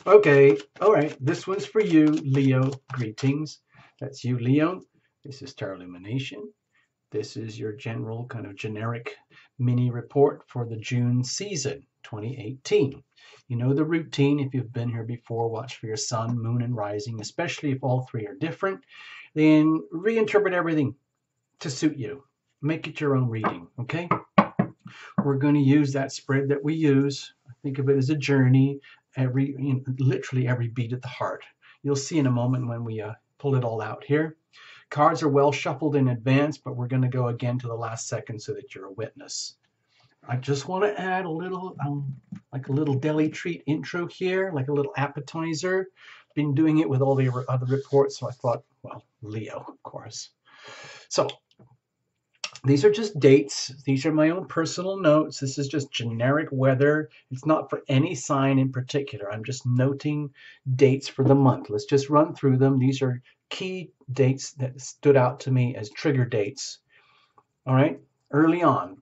Okay, all right. This one's for you, Leo. Greetings. That's you, Leo. This is Star Illumination. This is your general kind of generic mini report for the June season 2018. You know the routine. If you've been here before, watch for your sun, moon, and rising, especially if all three are different. Then reinterpret everything to suit you. Make it your own reading, okay? We're going to use that spread that we use. Think of it as a journey, literally every beat at the heart. You'll see in a moment when we pull it all out here. Cards are well shuffled in advance, but we're going to go again to the last second so that you're a witness. I just want to add a little, like a little deli treat intro here, like a little appetizer. Been doing it with all the other reports, so I thought, well, Leo, of course. So these are just dates. These are my own personal notes. This is just generic weather. It's not for any sign in particular. I'm just noting dates for the month. Let's just run through them. These are key dates that stood out to me as trigger dates. All right, early on,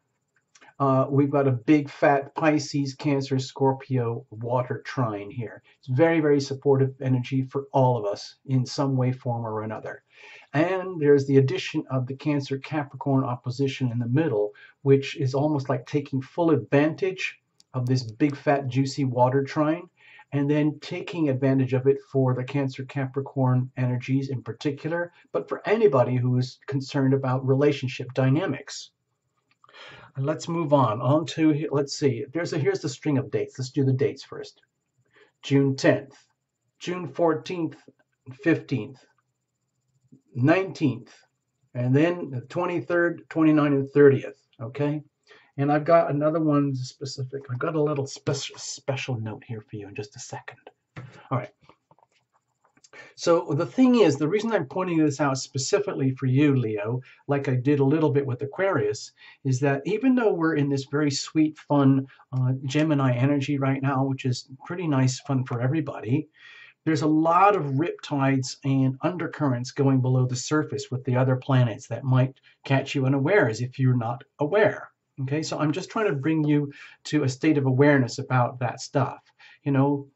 we've got a big fat Pisces, Cancer, Scorpio water trine here. It's very, very supportive energy for all of us in some way, form, or another. And there's the addition of the Cancer Capricorn opposition in the middle, which is almost like taking full advantage of this big fat juicy water trine and then taking advantage of it for the Cancer Capricorn energies in particular, but for anybody who is concerned about relationship dynamics. And let's move on to, let's see, here's the string of dates. Let's do the dates first. June 10th, June 14th, 15th, 19th, and then the 23rd, 29th, and 30th, okay? And I've got another one specific. I've got a little special note here for you in just a second. All right. So the thing is, the reason I'm pointing this out specifically for you, Leo, like I did a little bit with Aquarius, is that even though we're in this very sweet, fun Gemini energy right now, which is pretty nice fun for everybody, there's a lot of riptides and undercurrents going below the surface with the other planets that might catch you unawares if you're not aware. Okay, so I'm just trying to bring you to a state of awareness about that stuff. You know,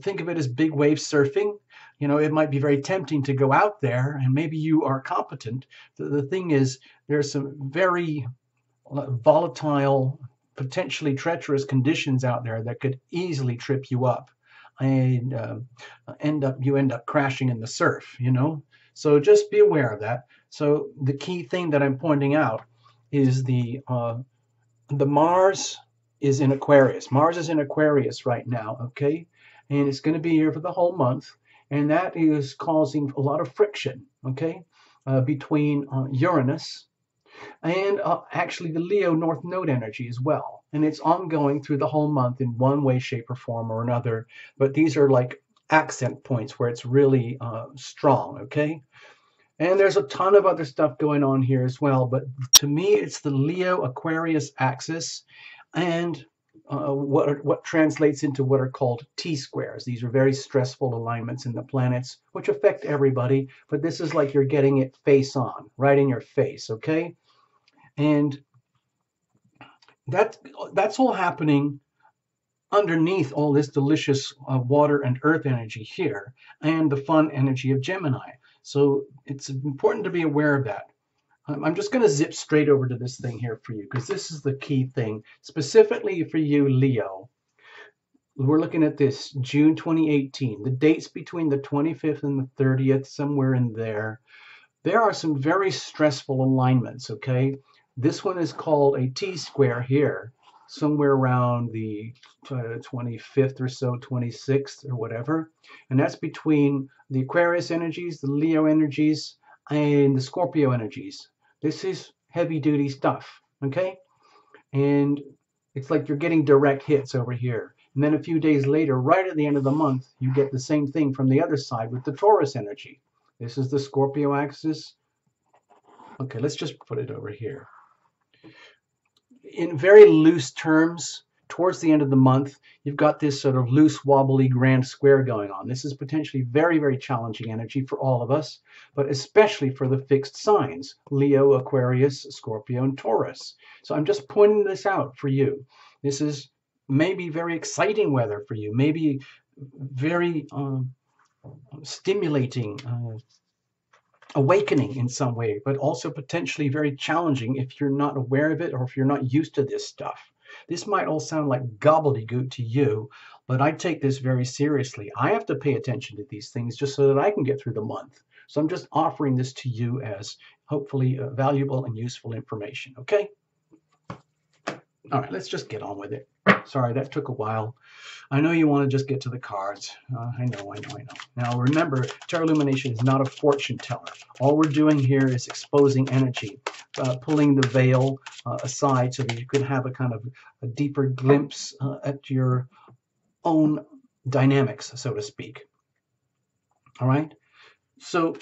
think of it as big wave surfing. You know, it might be very tempting to go out there, and maybe you are competent. The thing is, there's some very volatile, potentially treacherous conditions out there that could easily trip you up and you end up crashing in the surf, you know. So just be aware of that. So the key thing that I'm pointing out is the Mars is in Aquarius. Mars is in Aquarius right now, okay? And it's going to be here for the whole month. And that is causing a lot of friction, okay, between Uranus and actually the Leo North Node energy as well. And it's ongoing through the whole month in one way, shape, or form or another. But these are like accent points where it's really strong, okay? And there's a ton of other stuff going on here as well. But to me, it's the Leo Aquarius axis and what translates into what are called T-squares. These are very stressful alignments in the planets, which affect everybody. But this is like you're getting it face on, right in your face, okay? And that's all happening underneath all this delicious water and earth energy here and the fun energy of Gemini. So it's important to be aware of that. I'm just going to zip straight over to this thing here for you because this is the key thing. Specifically for you, Leo, we're looking at this June 2018. The dates between the 25th and the 30th, somewhere in there. There are some very stressful alignments, okay? This one is called a T-square here, somewhere around the 25th or so, 26th or whatever. And that's between the Aquarius energies, the Leo energies, and the Scorpio energies. This is heavy-duty stuff, okay? And it's like you're getting direct hits over here. And then a few days later, right at the end of the month, you get the same thing from the other side with the Taurus energy. This is the Scorpio axis. Okay, let's just put it over here. In very loose terms, towards the end of the month, you've got this sort of loose, wobbly grand square going on. This is potentially very, very challenging energy for all of us, but especially for the fixed signs, Leo, Aquarius, Scorpio, and Taurus. So I'm just pointing this out for you. This is maybe very exciting weather for you. Maybe very stimulating, awakening in some way, but also potentially very challenging if you're not aware of it or if you're not used to this stuff. This might all sound like gobbledygook to you, but I take this very seriously. I have to pay attention to these things just so that I can get through the month. So I'm just offering this to you as hopefully valuable and useful information, okay? All right, let's just get on with it. Sorry, that took a while. I know you want to just get to the cards. I know. Now remember, Tarot Illumination is not a fortune teller. All we're doing here is exposing energy, pulling the veil aside so that you can have a kind of a deeper glimpse at your own dynamics, so to speak. All right? So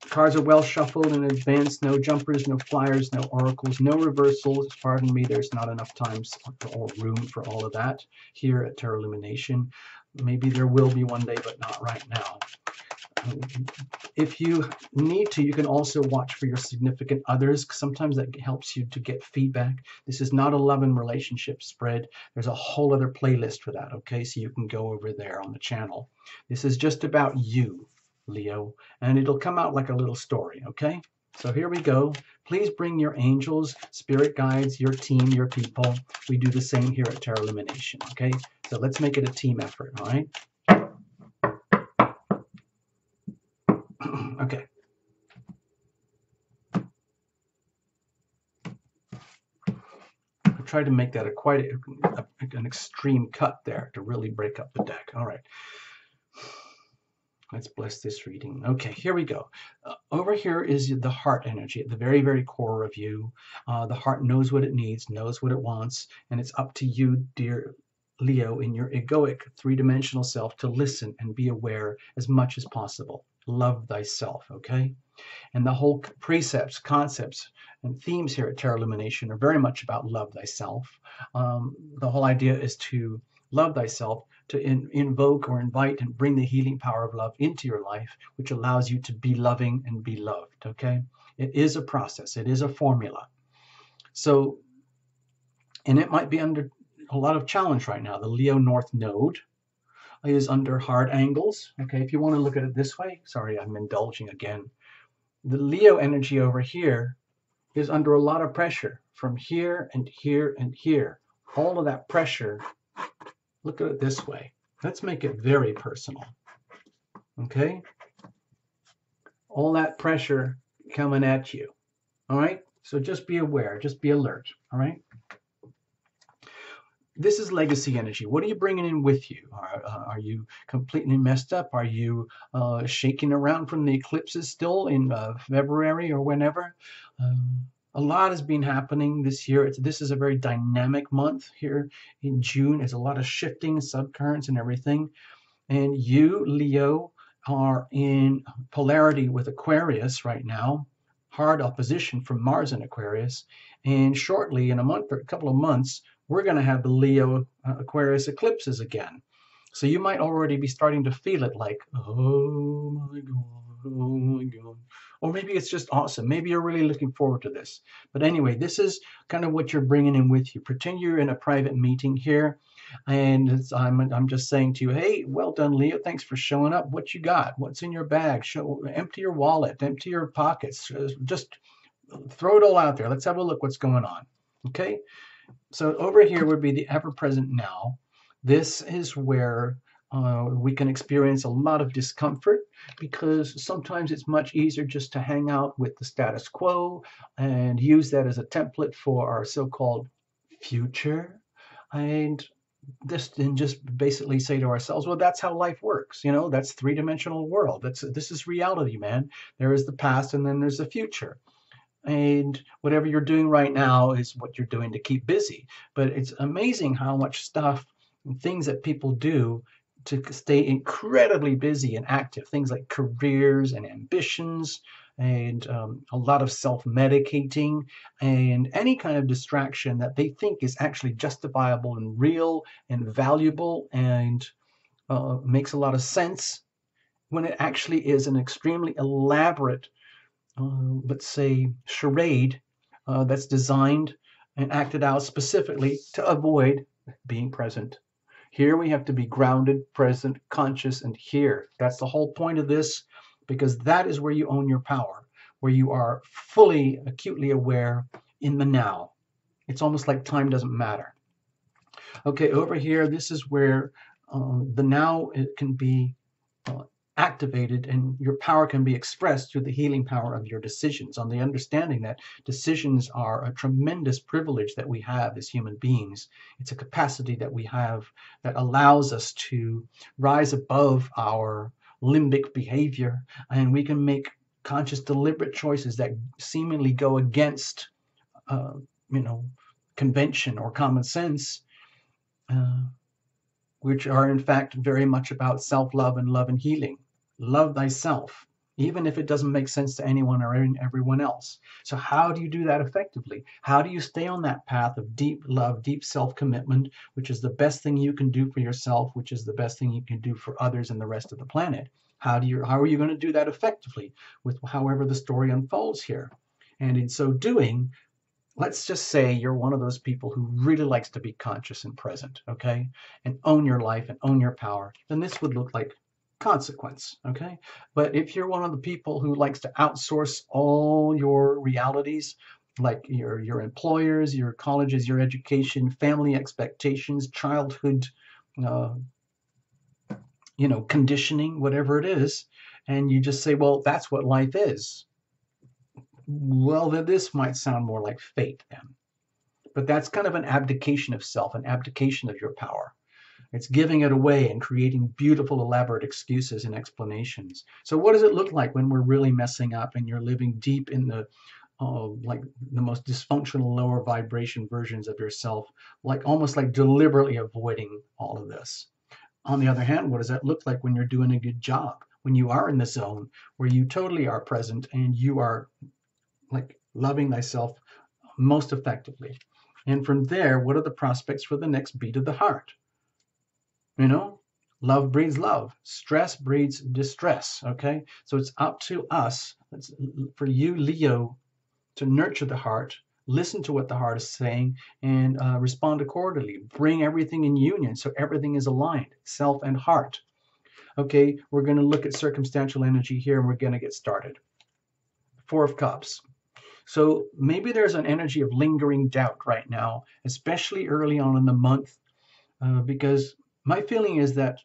cards are well shuffled in advance. No jumpers, no flyers, no oracles, no reversals. Pardon me, there's not enough time or room for all of that here at Tarot Illumination. Maybe there will be one day, but not right now. If you need to, you can also watch for your significant others. Sometimes that helps you to get feedback. This is not a love and relationship spread. There's a whole other playlist for that, okay? So you can go over there on the channel. This is just about you, Leo, and it'll come out like a little story, okay? So here we go. Please bring your angels, spirit guides, your team, your people. We do the same here at Tarot Illumination, okay? So let's make it a team effort, all right? Okay. I tried to make that quite an extreme cut there to really break up the deck. All right. Let's bless this reading. Okay, here we go. Over here is the heart energy at the very, very core of you. The heart knows what it needs, knows what it wants, and it's up to you, dear Leo, in your egoic three-dimensional self to listen and be aware as much as possible. Love thyself, okay? And the whole precepts, concepts, and themes here at Tarot Illumination are very much about love thyself. The whole idea is to love thyself, to invoke or invite and bring the healing power of love into your life, which allows you to be loving and be loved, okay? It is a process. It is a formula. So, and it might be under a lot of challenge right now. The Leo North Node is under hard angles, okay? If you want to look at it this way, sorry, I'm indulging again. The Leo energy over here is under a lot of pressure from here and here and here. All of that pressure, look at it this way. Let's make it very personal, okay? All that pressure coming at you, all right? So just be aware, just be alert, all right? This is legacy energy. What are you bringing in with you? Are you completely messed up? Are you shaking around from the eclipses still in February or whenever? A lot has been happening this year. This is a very dynamic month here in June. There's a lot of shifting subcurrents and everything. And you, Leo, are in polarity with Aquarius right now. Hard opposition from Mars in Aquarius. And shortly, in a month or a couple of months, we're going to have the Leo Aquarius eclipses again. So you might already be starting to feel it like, oh my God, oh my God. Or maybe it's just awesome. Maybe you're really looking forward to this. But anyway, this is kind of what you're bringing in with you. Pretend you're in a private meeting here. And I'm just saying to you, hey, well done, Leo. Thanks for showing up. What you got? What's in your bag? Empty your wallet. Empty your pockets. Just throw it all out there. Let's have a look what's going on. Okay? So over here would be the ever-present now. This is where we can experience a lot of discomfort because sometimes it's much easier just to hang out with the status quo and use that as a template for our so-called future. And just basically say to ourselves, well, that's how life works. You know, that's three-dimensional world. This is reality, man. There is the past and then there's the future. And whatever you're doing right now is what you're doing to keep busy. But it's amazing how much stuff and things that people do to stay incredibly busy and active. Things like careers and ambitions and a lot of self-medicating and any kind of distraction that they think is actually justifiable and real and valuable and makes a lot of sense when it actually is an extremely elaborate let's say, charade that's designed and acted out specifically to avoid being present Here we have to be grounded, present, conscious, and here. That's the whole point of this, because that is where you own your power, where you are fully, acutely aware in the now. It's almost like time doesn't matter. Okay, over here, this is where the now it can be uh, activated and your power can be expressed through the healing power of your decisions, on the understanding that decisions are a tremendous privilege that we have as human beings. It's a capacity that we have that allows us to rise above our limbic behavior, and we can make conscious, deliberate choices that seemingly go against, uh, you know, convention or common sense, uh, which are in fact very much about self-love and love and healing. Love thyself, even if it doesn't make sense to anyone or everyone else. So how do you do that effectively? How do you stay on that path of deep love, deep self-commitment, which is the best thing you can do for yourself, which is the best thing you can do for others and the rest of the planet? How are you going to do that effectively with however the story unfolds here? And in so doing, let's just say you're one of those people who really likes to be conscious and present, okay? And own your life and own your power, then this would look like consequence, okay? But if you're one of the people who likes to outsource all your realities, like your employers, your colleges, your education, family expectations, childhood, uh, conditioning, whatever it is, and you just say, well, that's what life is. Well, then this might sound more like fate then. But that's kind of an abdication of self, an abdication of your power. It's giving it away and creating beautiful, elaborate excuses and explanations. So what does it look like when we're really messing up and you're living deep in the like the most dysfunctional lower vibration versions of yourself, like almost like deliberately avoiding all of this? On the other hand, what does that look like when you're doing a good job, when you are in the zone where you totally are present and you are like loving thyself most effectively? And from there, what are the prospects for the next beat of the heart? Love breeds love. Stress breeds distress. Okay. So it's up to us, for you, Leo, to nurture the heart, listen to what the heart is saying, and respond accordingly. Bring everything in union so everything is aligned, self and heart. Okay. We're going to look at circumstantial energy here and we're going to get started. Four of Cups. So maybe there's an energy of lingering doubt right now, especially early on in the month, because my feeling is that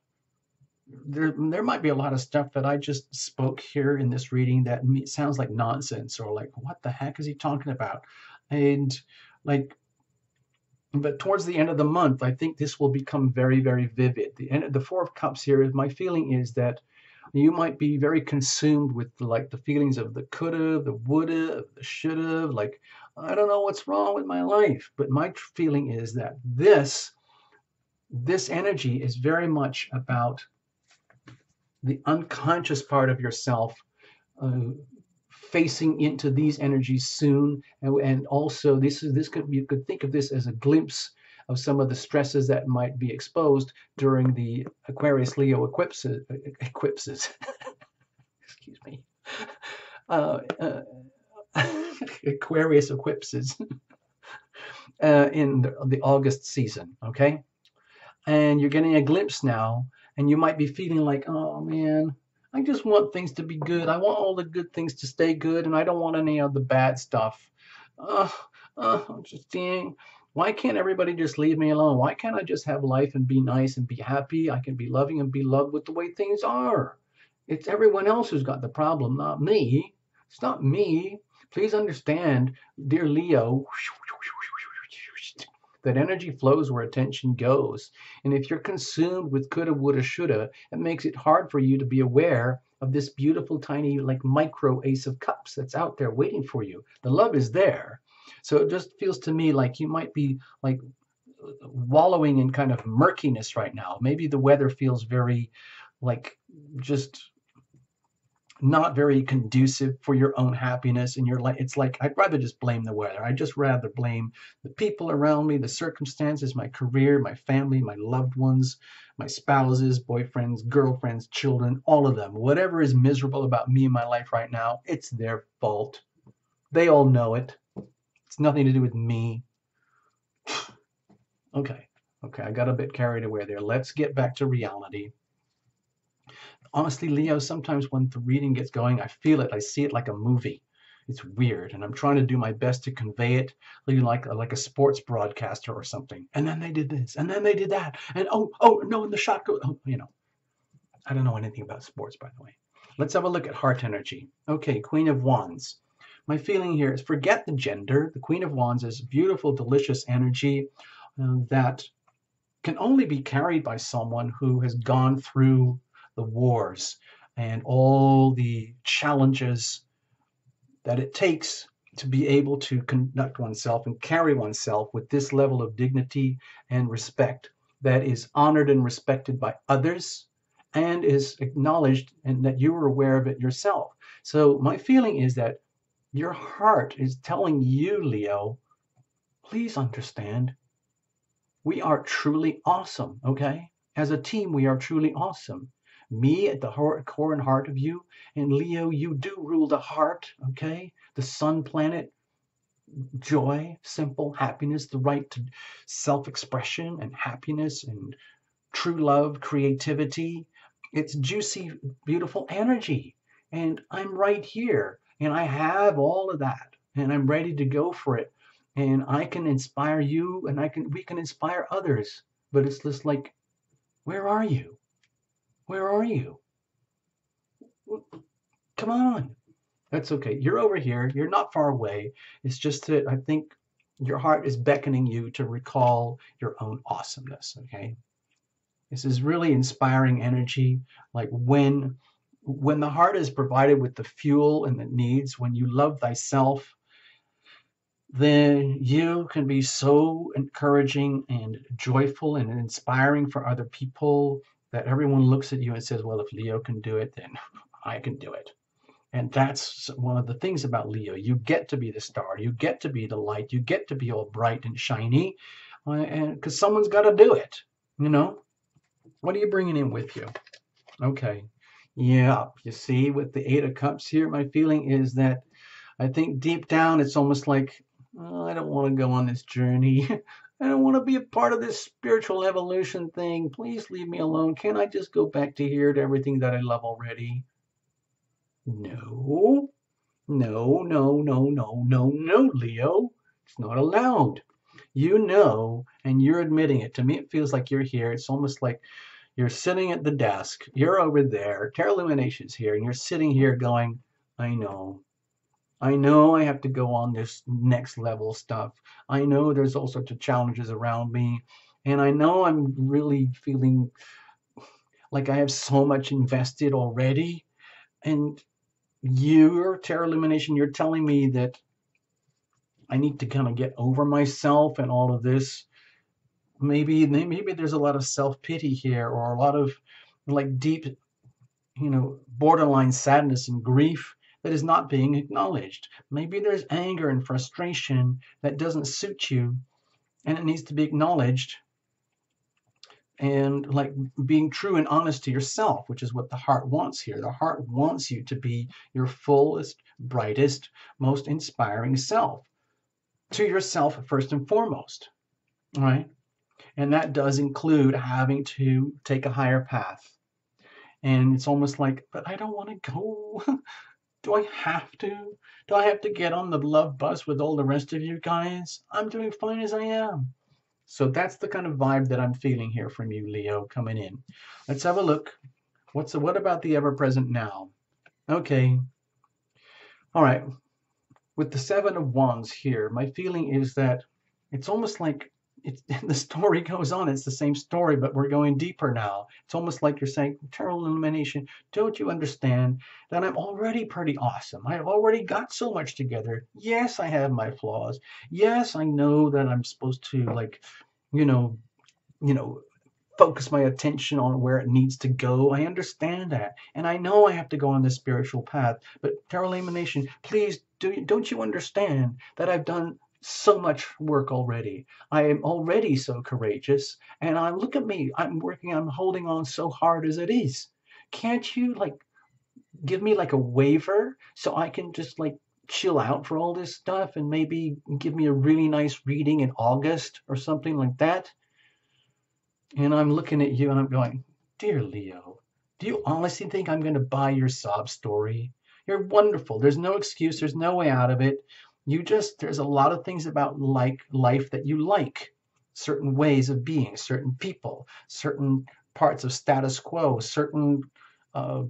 there might be a lot of stuff that I just spoke here in this reading that sounds like nonsense, or like, what the heck is he talking about? And like, but towards the end of the month, I think this will become very, very vivid. The Four of Cups here, my feeling is that you might be very consumed with like the feelings of the coulda, the woulda, the shoulda, like, I don't know what's wrong with my life. But my feeling is that this energy is very much about the unconscious part of yourself, uh, facing into these energies soon, and also you could think of this as a glimpse of some of the stresses that might be exposed during the Aquarius Leo eclipses. Excuse me. Uh, uh, Aquarius eclipses in the August season. Okay, and you're getting a glimpse now, and you might be feeling like, oh man, I just want things to be good. I want all the good things to stay good, and I don't want any of the bad stuff. Just saying, why can't everybody just leave me alone? Why can't I just have life and be nice and be happy? I can be loving and be loved with the way things are. It's everyone else who's got the problem, not me. It's not me. Please understand, dear Leo, that energy flows where attention goes. And if you're consumed with coulda, woulda, shoulda, it makes it hard for you to be aware of this beautiful, tiny, like micro Ace of Cups that's out there waiting for you. The love is there. So it just feels to me like you might be like wallowing in kind of murkiness right now. Maybe the weather feels very like just not very conducive for your own happiness, and you're like, it's like, I'd rather just blame the weather. I'd just rather blame the people around me, the circumstances, my career, my family, my loved ones, my spouses, boyfriends, girlfriends, children, all of them. Whatever is miserable about me in my life right now, it's their fault. They all know it. It's nothing to do with me. Okay. Okay, I got a bit carried away there. Let's get back to reality. Honestly, Leo, sometimes when the reading gets going, I feel it. I see it like a movie. It's weird, and I'm trying to do my best to convey it like a sports broadcaster or something. And then they did this, and then they did that, and oh no, and the shot goes. Oh, I don't know anything about sports, by the way. Let's have a look at heart energy. Okay, Queen of Wands. My feeling here is forget the gender. The Queen of Wands is beautiful, delicious energy that can only be carried by someone who has gone through the wars and all the challenges that it takes to be able to conduct oneself and carry oneself with this level of dignity and respect that is honored and respected by others and is acknowledged and that you are aware of it yourself. So my feeling is that your heart is telling you, Leo, please understand, we are truly awesome, okay? As a team, we are truly awesome. Me at the core and heart of you, and Leo, you do rule the heart, okay? The sun planet, joy, simple happiness, the right to self-expression and happiness and true love, creativity. It's juicy, beautiful energy. And I'm right here, and I have all of that, and I'm ready to go for it. And I can inspire you, and we can inspire others. But it's just like, where are you? Where are you? Come on. That's okay. You're over here. You're not far away. It's just that I think your heart is beckoning you to recall your own awesomeness. Okay. This is really inspiring energy. Like when the heart is provided with the fuel and it needs, when you love thyself, then you can be so encouraging and joyful and inspiring for other people that everyone looks at you and says, well, if Leo can do it, then I can do it. And that's one of the things about Leo. You get to be the star. You get to be the light. You get to be all bright and shiny. And because someone's got to do it, you know? What are you bringing in with you? Okay. Yeah, you see, with the Eight of Cups here, my feeling is that I think deep down it's almost like, oh, I don't want to go on this journey. I don't want to be a part of this spiritual evolution thing. Please leave me alone. Can't I just go back to here to everything that I love already? No, no, no, no, no, no, no, Leo. It's not allowed. You know, and you're admitting it. To me, it feels like you're here. It's almost like you're sitting at the desk. You're over there. Terra Illumination's here, and you're sitting here going, I know. I know I have to go on this next level stuff. I know there's all sorts of challenges around me. And I know I'm really feeling like I have so much invested already. And you're Terra Illumination, you're telling me that I need to kind of get over myself and all of this. Maybe there's a lot of self-pity here or a lot of like deep, borderline sadness and grief that is not being acknowledged. Maybe there's anger and frustration that doesn't suit you and it needs to be acknowledged and like being true and honest to yourself, which is what the heart wants here. The heart wants you to be your fullest, brightest, most inspiring self to yourself first and foremost. All right. And that does include having to take a higher path. And it's almost like, but I don't want to go. Do I have to? Do I have to get on the love bus with all the rest of you guys? I'm doing fine as I am. So that's the kind of vibe that I'm feeling here from you, Leo, coming in. Let's have a look. What about the ever-present now? Okay. All right. With the Seven of Wands here, my feeling is that it's almost like the story goes on. It's the same story, but we're going deeper now. It's almost like you're saying, Eternal Illumination, don't you understand that I'm already pretty awesome? I've already got so much together. Yes, I have my flaws. Yes, I know that I'm supposed to you know, focus my attention on where it needs to go. I understand that. And I know I have to go on this spiritual path. But Terra Illumination, please, don't you understand that I've done so much work already? I am already so courageous. And look at me. I'm holding on so hard as it is. Can't you give me a waiver so I can just chill out for all this stuff and maybe give me a really nice reading in August or something like that? And I'm looking at you and I'm going, dear Leo, do you honestly think I'm going to buy your sob story? You're wonderful. There's no excuse. There's no way out of it. There's a lot of things about like life that you like, certain ways of being, certain people, certain parts of status quo, certain uh,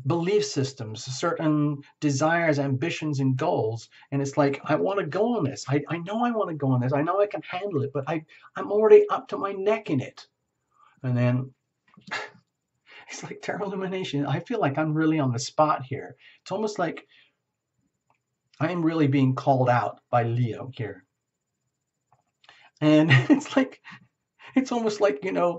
belief systems, certain desires, ambitions, and goals. And it's like, I want to go on this. I know I want to go on this. I know I can handle it, but I'm already up to my neck in it. And then it's like Terra Illumination. I feel like I'm really on the spot here. It's almost like I'm really being called out by Leo here. And it's almost like, uh,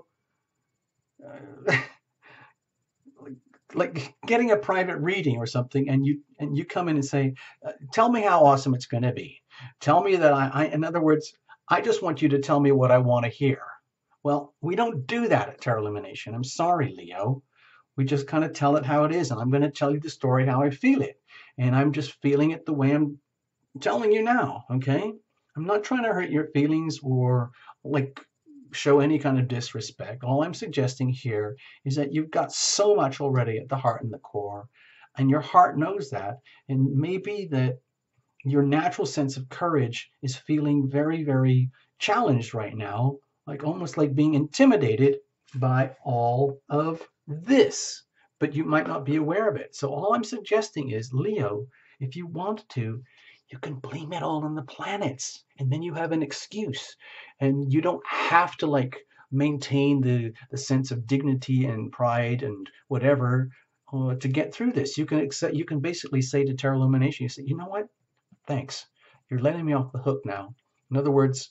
like getting a private reading or something, and you come in and say, tell me how awesome it's going to be. Tell me that in other words, I just want you to tell me what I want to hear. Well, we don't do that at Terra Illumination. I'm sorry, Leo. We just kind of tell it how it is, and I'm going to tell you the story how I feel it, and I'm just feeling it the way I'm telling you now. Okay, I'm not trying to hurt your feelings or like show any kind of disrespect. All I'm suggesting here is that you've got so much already at the heart and the core, and your heart knows that. And maybe that your natural sense of courage is feeling very, very challenged right now, like almost like being intimidated by all of this. But you might not be aware of it. So all I'm suggesting is, Leo, if you want to, you can blame it all on the planets, and then you have an excuse, and you don't have to like maintain the sense of dignity and pride and whatever to get through this. You can accept. You can basically say to Terra Illumination, you say, you know what? Thanks. You're letting me off the hook now. In other words,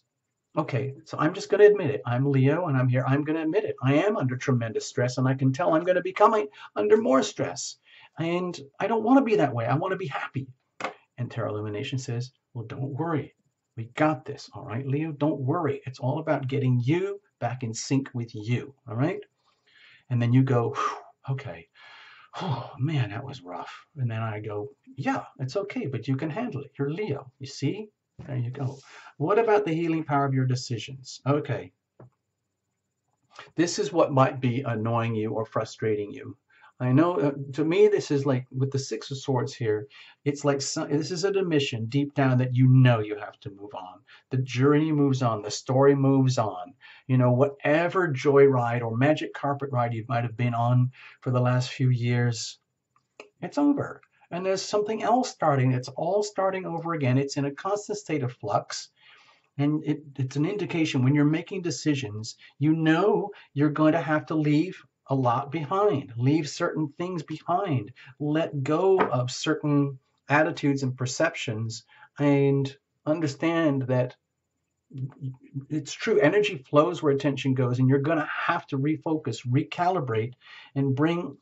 okay, so I'm just going to admit it. I'm Leo and I'm here. I'm going to admit it. I am under tremendous stress, and I can tell I'm going to be coming under more stress. And I don't want to be that way. I want to be happy. And Terra Illumination says, well, don't worry. We got this. All right, Leo, don't worry. It's all about getting you back in sync with you. All right. And then you go, okay. Oh man, that was rough. And then I go, yeah, it's okay, but you can handle it. You're Leo. You see? There you go. What about the healing power of your decisions? Okay. This is what might be annoying you or frustrating you. I know to me, this is like with the Six of Swords here, it's like this is an admission deep down that you know you have to move on. The journey moves on, the story moves on. Whatever joyride or magic carpet ride you might have been on for the last few years, it's over. And there's something else starting. It's all starting over again. It's in a constant state of flux. And it's an indication when you're making decisions, you know you're going to have to leave a lot behind, leave certain things behind, let go of certain attitudes and perceptions, and understand that it's true. Energy flows where attention goes, and you're going to have to refocus, recalibrate, and bring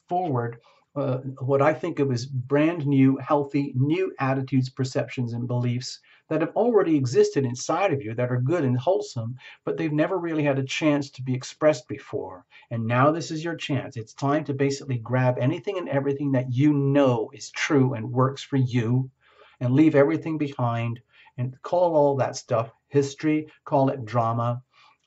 forward what I think of as brand new, healthy, new attitudes, perceptions, and beliefs that have already existed inside of you that are good and wholesome, but they've never really had a chance to be expressed before. And now this is your chance. It's time to basically grab anything and everything that you know is true and works for you, and leave everything behind and call all that stuff history, call it drama.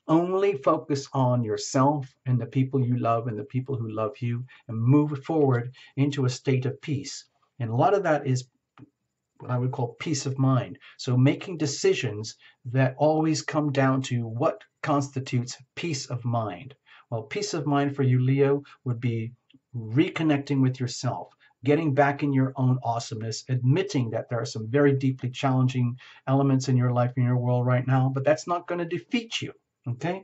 Only focus on yourself and the people you love and the people who love you, and move forward into a state of peace. And a lot of that is what I would call peace of mind. So making decisions that always come down to what constitutes peace of mind. Well, peace of mind for you, Leo, would be reconnecting with yourself, getting back in your own awesomeness, admitting that there are some very deeply challenging elements in your life, in your world right now, but that's not going to defeat you. Okay?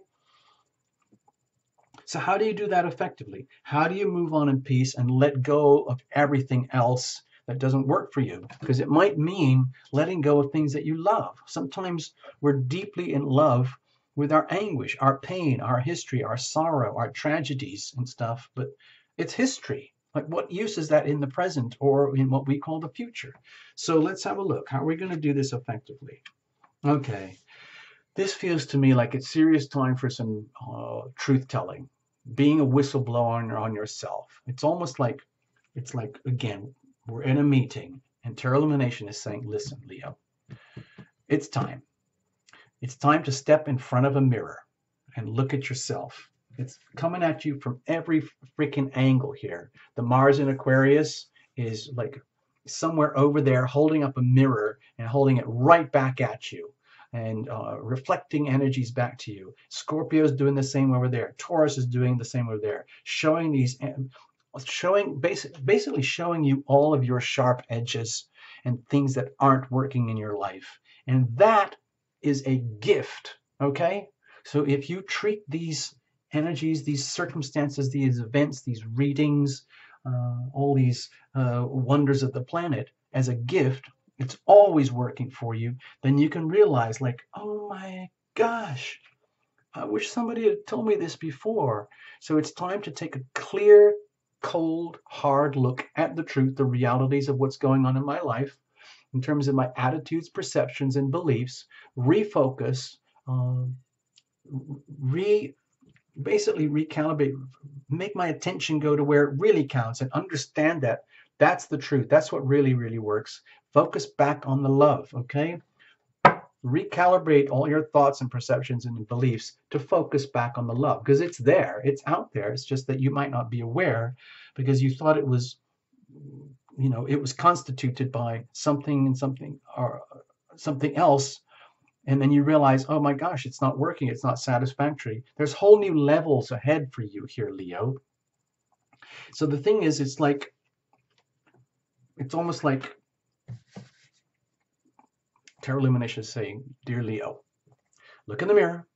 So how do you do that effectively? How do you move on in peace and let go of everything else that doesn't work for you? Because it might mean letting go of things that you love. Sometimes we're deeply in love with our anguish, our pain, our history, our sorrow, our tragedies and stuff, but it's history. Like, what use is that in the present or in what we call the future? So let's have a look. How are we going to do this effectively? Okay. This feels to me like it's serious time for some truth telling, being a whistleblower on yourself. It's almost like, again, we're in a meeting and Terra Illumination is saying, listen, Leo, it's time. It's time to step in front of a mirror. and look at yourself. It's coming at you from every freaking angle here. The Mars in Aquarius is like somewhere over there holding up a mirror and holding it right back at you and reflecting energies back to you. Scorpio is doing the same over there. Taurus is doing the same over there, showing these, basically showing you all of your sharp edges and things that aren't working in your life. And that is a gift, okay? So if you treat these energies, these circumstances, these events, these readings, all these wonders of the planet as a gift, it's always working for you, then you can realize like, oh my gosh, I wish somebody had told me this before. So it's time to take a clear, cold, hard look at the truth, the realities of what's going on in my life in terms of my attitudes, perceptions, and beliefs, refocus, basically recalibrate, make my attention go to where it really counts and understand that that's the truth. That's what really, really works. Focus back on the love, okay? Recalibrate all your thoughts and perceptions and beliefs to focus back on the love because it's there, it's out there. It's just that you might not be aware because you thought it was, it was constituted by something and something or something else. And then you realize, oh my gosh, it's not working. It's not satisfactory. There's whole new levels ahead for you here, Leo. So the thing is, it's almost like Tarot Lumination is saying, dear Leo, look in the mirror.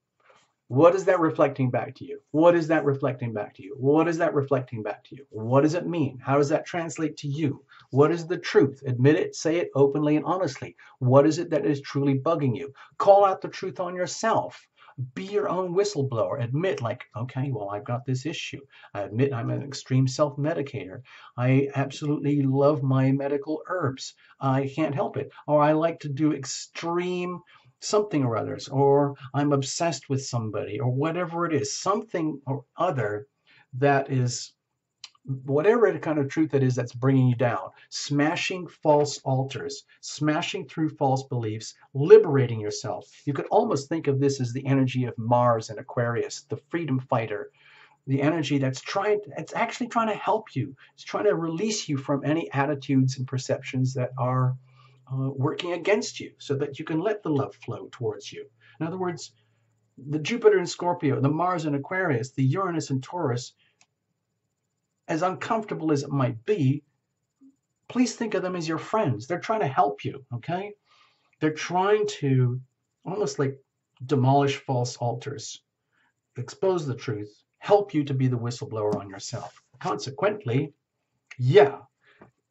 What is that reflecting back to you? What is that reflecting back to you? What is that reflecting back to you? What does it mean? How does that translate to you? What is the truth? Admit it, say it openly and honestly. What is it that is truly bugging you? Call out the truth on yourself. Be your own whistleblower. Admit like, okay, well, I've got this issue. I admit I'm an extreme self-medicator. I absolutely love my medical herbs. I can't help it. Or I like to do extreme something or others, or I'm obsessed with somebody, or whatever it is, something or other that is, whatever kind of truth it is that's bringing you down, smashing false altars, smashing through false beliefs, liberating yourself. You could almost think of this as the energy of Mars and Aquarius, the freedom fighter, the energy that's actually trying to help you. It's trying to release you from any attitudes and perceptions that are working against you so that you can let the love flow towards you. In other words, the Jupiter in Scorpio, the Mars in Aquarius, the Uranus in Taurus, as uncomfortable as it might be, please think of them as your friends. They're trying to help you, okay? They're trying to almost like demolish false altars, expose the truth, help you to be the whistleblower on yourself. Consequently, yeah,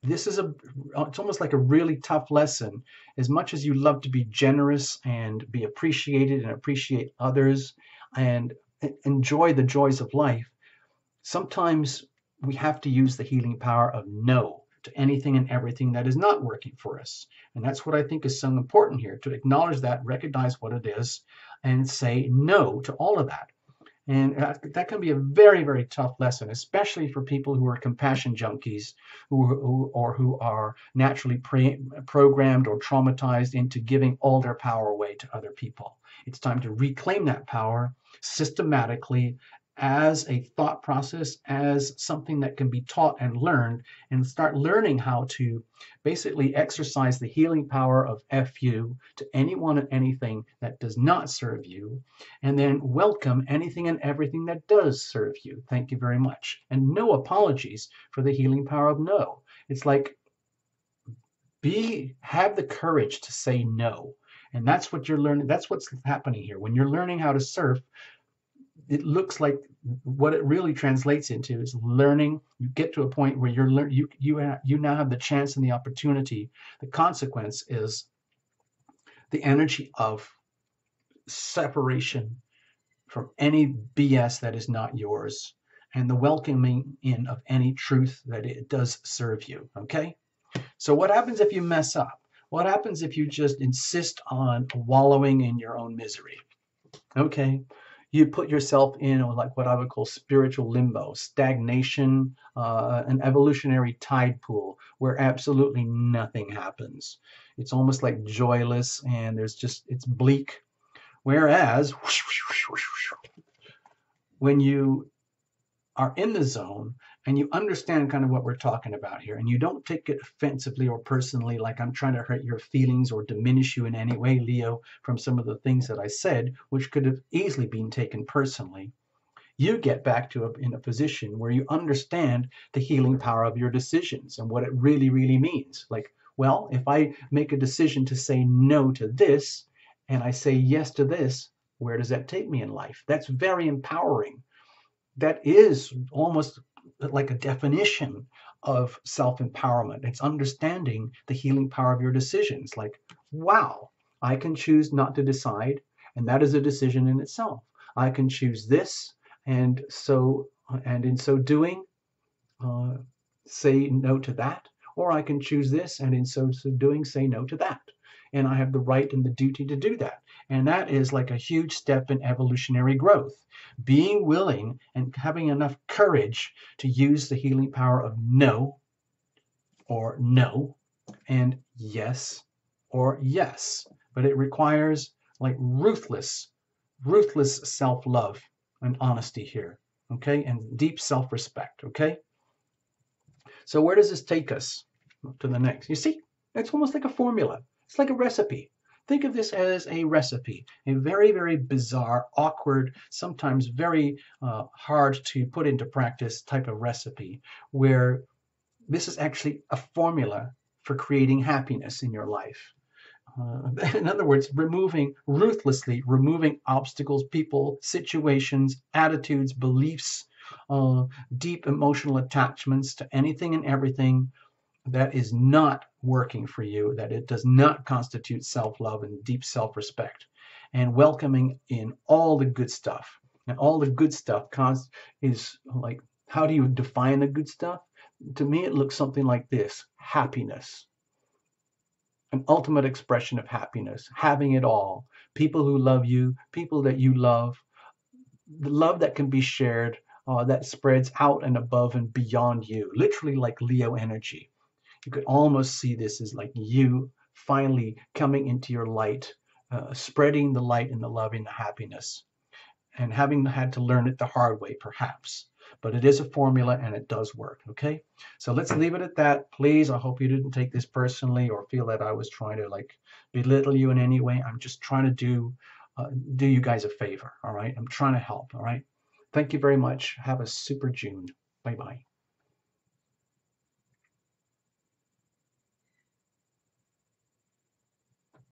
this is it's almost like a really tough lesson. As much as you love to be generous and be appreciated and appreciate others and enjoy the joys of life, sometimes we have to use the healing power of no to anything and everything that is not working for us. And that's what I think is so important here, to acknowledge that, recognize what it is, and say no to all of that. And that can be a very, very tough lesson, especially for people who are compassion junkies who are naturally programmed or traumatized into giving all their power away to other people. It's time to reclaim that power systematically as a thought process, as something that can be taught and learned, and start learning how to basically exercise the healing power of FU to anyone and anything that does not serve you, and then welcome anything and everything that does serve you. Thank you very much. And no apologies for the healing power of no. It's like, have the courage to say no. And that's what you're learning. That's what's happening here. When you're learning how to surf, it looks like what it really translates into is learning. You get to a point where you now have the chance and the opportunity. The consequence is the energy of separation from any BS that is not yours, and the welcoming in of any truth that it does serve you. Okay? So what happens if you mess up? What happens if you just insist on wallowing in your own misery? Okay? You put yourself in like what I would call spiritual limbo, stagnation, an evolutionary tide pool where absolutely nothing happens. It's almost like joyless, and it's bleak. Whereas when you are in the zone and you understand kind of what we're talking about here, and you don't take it offensively or personally, like I'm trying to hurt your feelings or diminish you in any way, Leo, from some of the things that I said, which could have easily been taken personally, you get back to in a position where you understand the healing power of your decisions and what it really, really means. Like, well, if I make a decision to say no to this and I say yes to this, where does that take me in life? That's very empowering. That is almost like a definition of self-empowerment. It's understanding the healing power of your decisions. Like, wow, I can choose not to decide, and that is a decision in itself. I can choose this, and in so doing, uh, say no to that, or I can choose this, and in so doing, say no to that. And I have the right and the duty to do that. And that is like a huge step in evolutionary growth. Being willing and having enough courage to use the healing power of no or no and yes or yes. But it requires like ruthless self-love and honesty here, okay? And deep self-respect, okay? So where does this take us to the next? You see, it's almost like a formula. It's like a recipe. Think of this as a recipe, a very, very bizarre, awkward, sometimes very hard to put into practice type of recipe, where this is actually a formula for creating happiness in your life. In other words, ruthlessly removing obstacles, people, situations, attitudes, beliefs, uh, deep emotional attachments to anything and everything that is not working for you, that it does not constitute self-love and deep self-respect, and welcoming in all the good stuff. And all the good stuff is like, how do you define the good stuff? To me, it looks something like this: happiness, an ultimate expression of happiness, having it all, people who love you, people that you love, the love that can be shared, that spreads out and above and beyond you, literally like Leo energy. You could almost see this as like you finally coming into your light, spreading the light and the love and the happiness, and having had to learn it the hard way, perhaps. But it is a formula and it does work, okay? So let's leave it at that. Please, I hope you didn't take this personally or feel that I was trying to like belittle you in any way. I'm just trying to do you guys a favor, all right? I'm trying to help, all right? Thank you very much. Have a super June. Bye-bye.